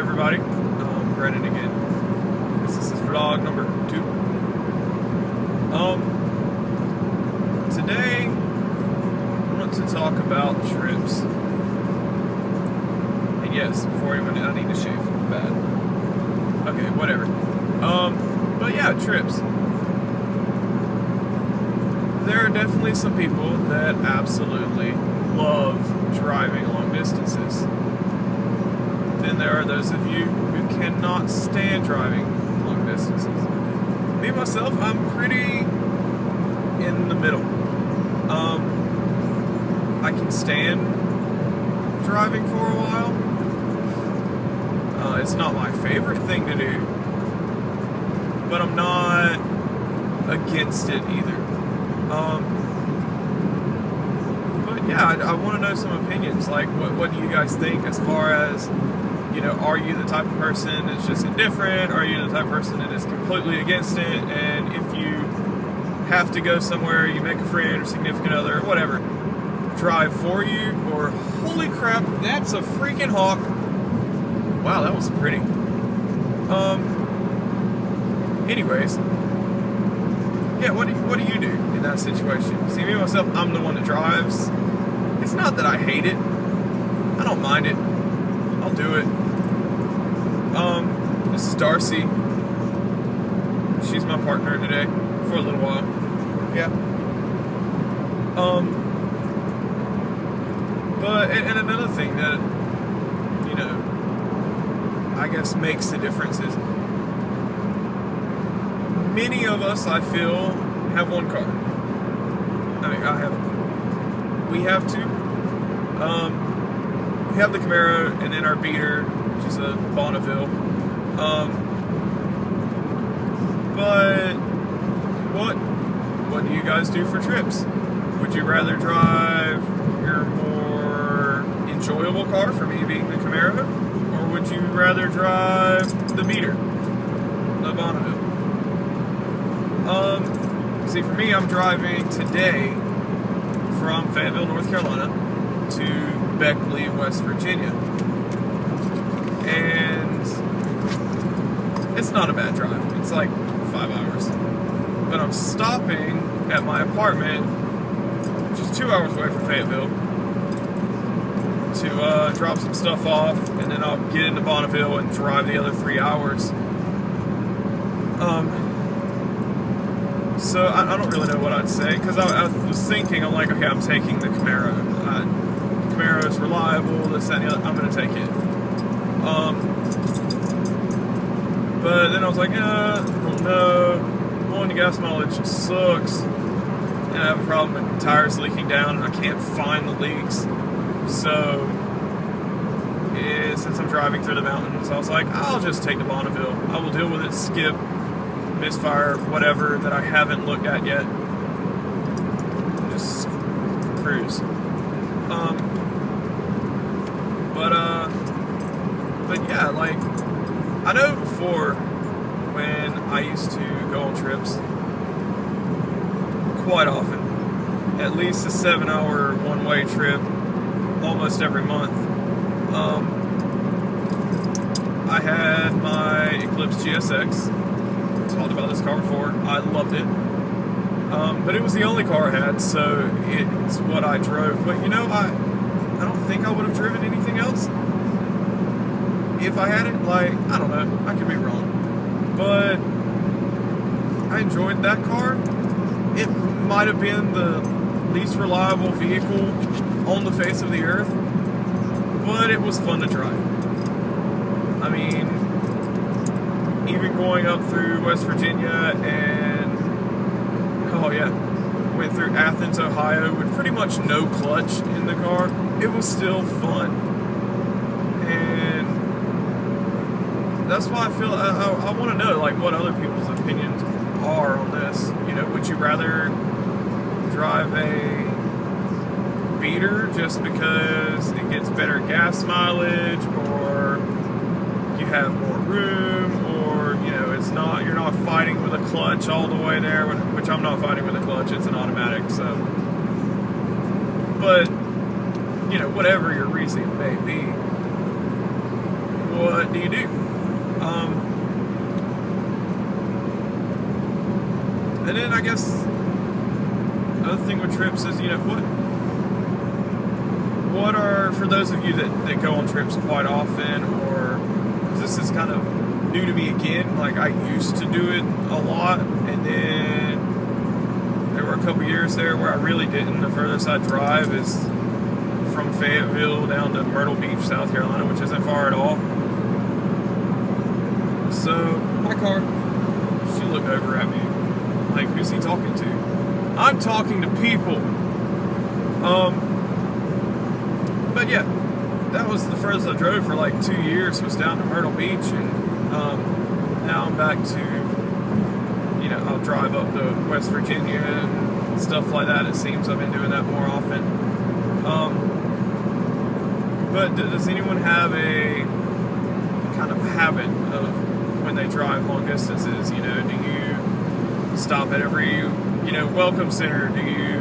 everybody, Brennan again. This is vlog number 2. Today I want to talk about trips. And yes, before I need to shave. Bad. Okay, whatever. But yeah, trips. There are definitely some people that absolutely love driving long distances. Then there are those of you who cannot stand driving long distances. Me, myself, I'm pretty in the middle. I can stand driving for a while. It's not my favorite thing to do, but I'm not against it either. But yeah, I want to know some opinions. Like, what do you guys think as far as, are you the type of person that's just indifferent? Are you the type of person that is completely against it? And if you have to go somewhere, you make a friend or significant other or whatever, drive for you, or holy crap, that's a freaking hawk. Wow, that was pretty. Anyways, yeah, what do you do in that situation? See, me, myself, I'm the one that drives. It's not that I hate it. I don't mind it. I'll do it. This is Darcy. She's my partner today for a little while. Yeah. But, and another thing that, I guess makes the difference is many of us, I feel, have one car. We have two. We have the Camaro and then our beater, which is a Bonneville. But what do you guys do for trips? Would you rather drive your more enjoyable car, for me being the Camaro, or would you rather drive the beater, the Bonneville? See, for me, I'm driving today from Fayetteville, North Carolina to Beckley, West Virginia. And it's not a bad drive. It's like 5 hours. But I'm stopping at my apartment, which is 2 hours away from Fayetteville, to drop some stuff off, and then I'll get into Bonneville and drive the other 3 hours. So I don't really know what I'd say, because I was thinking, I'm like, okay, I'm taking the Camaro. Camaro is reliable, this, that, and the other, I'm going to take it. But then I was like, I don't know. One, the gas mileage sucks, and I have a problem with tires leaking down, and I can't find the leaks. So, since I'm driving through the mountains, I was like, I'll just take the Bonneville. I will deal with it, skip, misfire, whatever that I haven't looked at yet. Just cruise. But yeah, like, I know before, when I used to go on trips, quite often, at least a 7-hour one-way trip, almost every month. I had my Eclipse GSX. Talked about this car before. I loved it. But it was the only car I had, so it's what I drove. But I don't think I would have driven anything else if I had it. Like, I don't know. I could be wrong. But I enjoyed that car. It might have been the least reliable vehicle on the face of the earth, but it was fun to drive. I mean, even going up through West Virginia and, went through Athens, Ohio with pretty much no clutch in the car, it was still fun. And that's why I feel, I want to know, like, what other people's opinions are on this. Would you rather drive a beater just because it gets better gas mileage, or you have more room, or you're not fighting with a clutch all the way there, which I'm not fighting with a clutch, it's an automatic, so. But, whatever your reason may be, what do you do? And then I guess another thing with trips is, what are, for those of you that go on trips quite often, or, because this is kind of new to me again, like I used to do it a lot, and then there were a couple years there where I really didn't. The furthest I drive is from Fayetteville down to Myrtle Beach, South Carolina, which isn't far at all. So my car, she looked over at me like, who's he talking to? I'm talking to people. But yeah, that was the furthest I drove for like 2 years, was down to Myrtle Beach, and now I'm back to, I'll drive up to West Virginia and stuff like that. It seems I've been doing that more often. But does anyone have a kind of habit of when they drive long distances? Do you stop at every, welcome center? Do you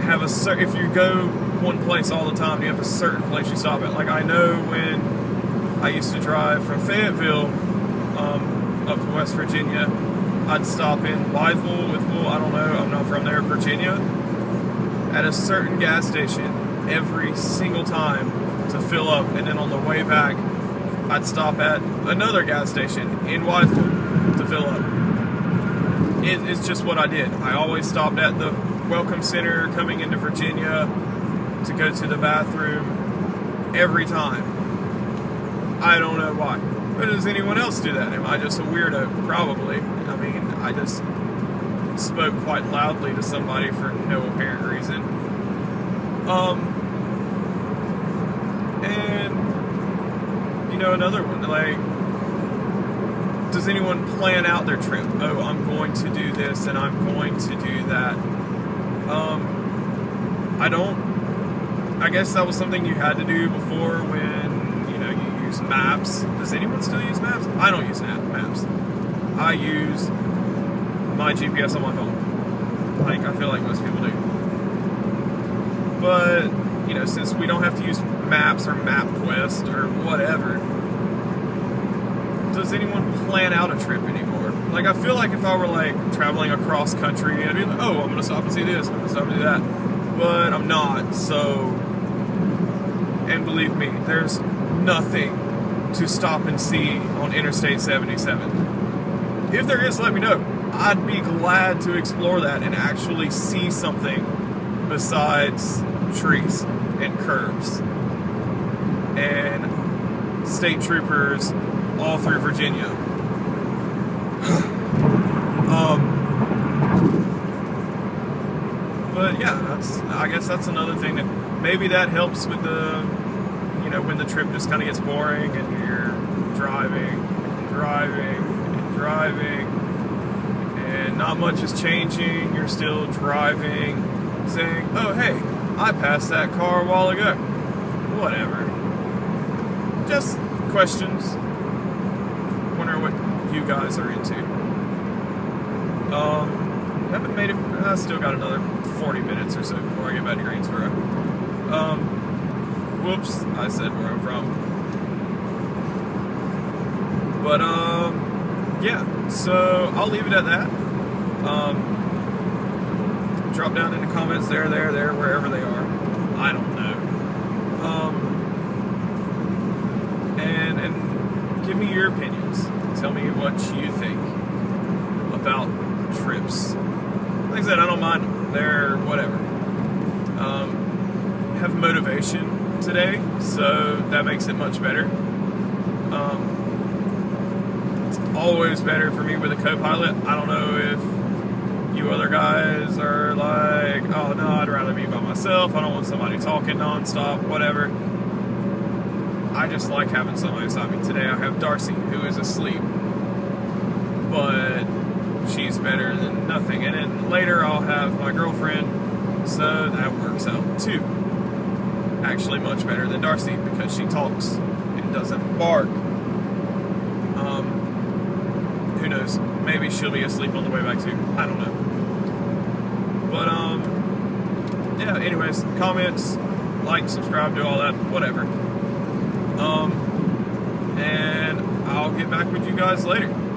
have if you go one place all the time, do you have a certain place you stop at? Like, I know when I used to drive from Fayetteville up to West Virginia, I'd stop in Blytheville, I don't know, I'm not from there, Virginia, at a certain gas station every single time to fill up, and then on the way back, I'd stop at another gas station in Blytheville to fill up. It's just what I did. I always stopped at the welcome center coming into Virginia to go to the bathroom every time. I don't know why. But does anyone else do that? Am I just a weirdo? Probably. I mean, I just spoke quite loudly to somebody for no apparent reason. And, another one, like, does anyone plan out their trip? Oh, I'm going to do this and I'm going to do that. I don't. I guess that was something you had to do before when, you use maps. Does anyone still use maps? I don't use maps. I use my GPS on my phone. Like, I feel like most people do. But, since we don't have to use maps or MapQuest or whatever, does anyone plan out a trip anymore? Like, I feel like if I were, like, traveling across country, I'd be like, oh, I'm going to stop and see this, I'm going to stop and do that. But I'm not, so... And believe me, there's nothing to stop and see on Interstate 77. If there is, let me know. I'd be glad to explore that and actually see something besides trees and curves and state troopers all through Virginia. But yeah, I guess that's another thing that maybe that helps with the, when the trip just kind of gets boring and you're driving and not much is changing. You're still driving, saying, oh hey, I passed that car a while ago. Whatever. Just questions. Wonder what you guys are into. Haven't made it. I still got another 40 minutes or so before I get back to Greensboro. Whoops, I said where I'm from. But yeah. So I'll leave it at that. Drop down in the comments there, wherever they are. I don't know. And give me your opinions. Tell me what you think about trips. Like I said, I don't mind them. They're whatever. Have motivation today, so that makes it much better. It's always better for me with a co-pilot. I don't know if you other guys are like, oh no, I'd rather be by myself. I don't want somebody talking nonstop, whatever. I just like having somebody beside me. Today I have Darcy, who is asleep, but she's better than nothing. And then later I'll have my girlfriend, so that works out too. Actually much better than Darcy, because she talks and doesn't bark. Who knows? Maybe she'll be asleep on the way back too. I don't know. But yeah, anyways, comments, like, subscribe, do all that, whatever. get back with you guys later.